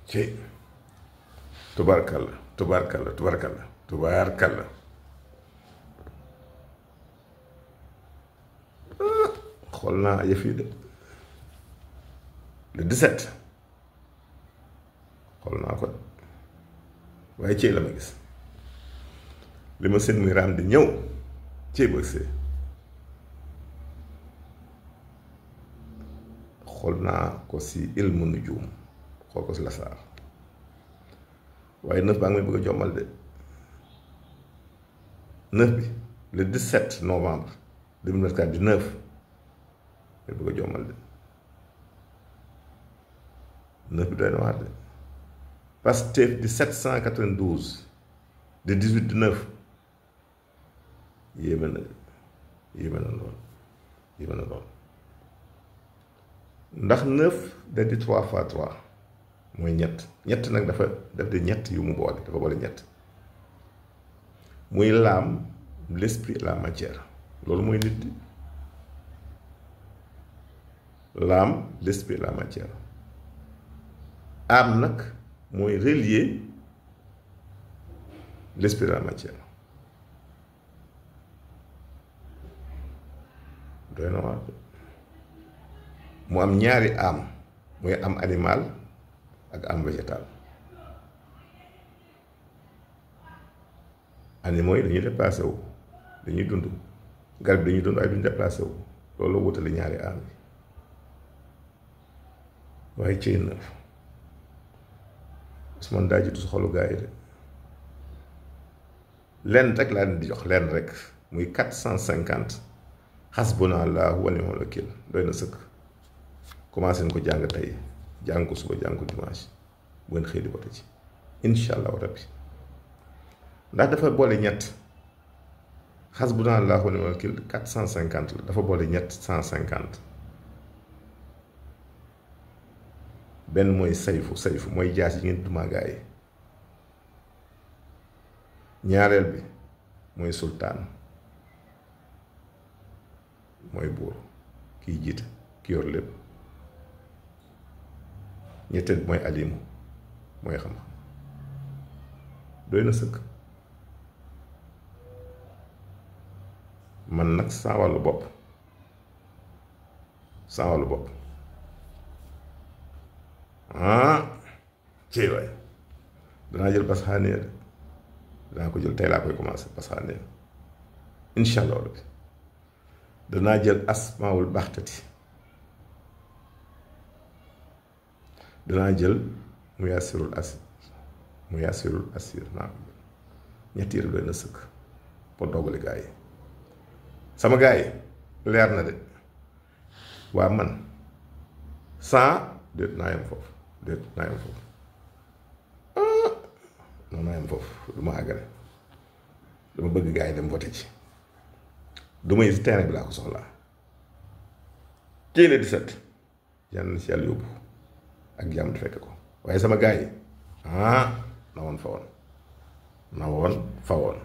ci tubaarkalla tubaarkalla tubaarkalla tubaarkalla xool naa yëf yi de le 17 xool naa ko waaye ci la ma gis li ma seen muy raam di ñëw ci bëgg see xool naa ko si ilmu nujum xool ko si lasaar waaye 9 baa ngi may bëgg a jommal de 9 bi le 17 novembre 2024 du 9 may bëgg a jommal de 9 bi doy na waar de Pastef di 792 de 18 du 9 yéeme na lool yéeme na lool ndax 9 da di 3 fois 3 mooy ñett nag dafa def di ñett yu mu boole dafa boole ñett muy l'âme l'esprit et la matière loolu mooy nit di l'âme l'esprit et la matière âme nag mooy relier l'esprit et la matière doy na waar mu am ñaari âme mooy am animal ak am végétal animaux yi dañuy déplacé wu dañuy dund garab dañuy dund ay duñu déplacé wu loolu wutale ñaari âme yi waaye ciy na Ousmane daa jiitu su xolu gaa yi de lenn rek laa leen di jox lenn rek muy 450 xasbunallaahu wa ni'mal wakiil doy na sëkk commencé nañ ko jàng tey jàng ko suba jàng ko dimanche bu ngeen xëy di wote ci incha allahu rabbi ndax dafa boole ñett xasbunallaahu wa ni'mal wakiil 450 la dafa boole ñett 150 benn mooy sayfu mooy jaas yi ngeen dumaa gaa yi ñaareel bi mooy sultaan mooy buur kiy jiite ki yor lépp ñetteel bi mooy alimu mooy xam-xam doy na sëkk man nag saa wàllu bopp ci waay danaa jël pasxaaniya de danaa ko jël tey laa koy commencé pasxaaniya incha allah rabbi danaa jël asmaawul baxtati danaa jël mu yaasirul asir naa ko ñetti yëre doy na sëkk pour dogali gaa yi sama gaa yi leer na de waa man déet naa yem foofu non naa yem foofu du ma àggale dama bëgg gaa yi dem voté ci du may si terrain bi laa ko soxlaa kii le 17 yàlla na si yàlla yóbbu ak jàmm di fekk ko waaye sama gaa yi na woon fa woon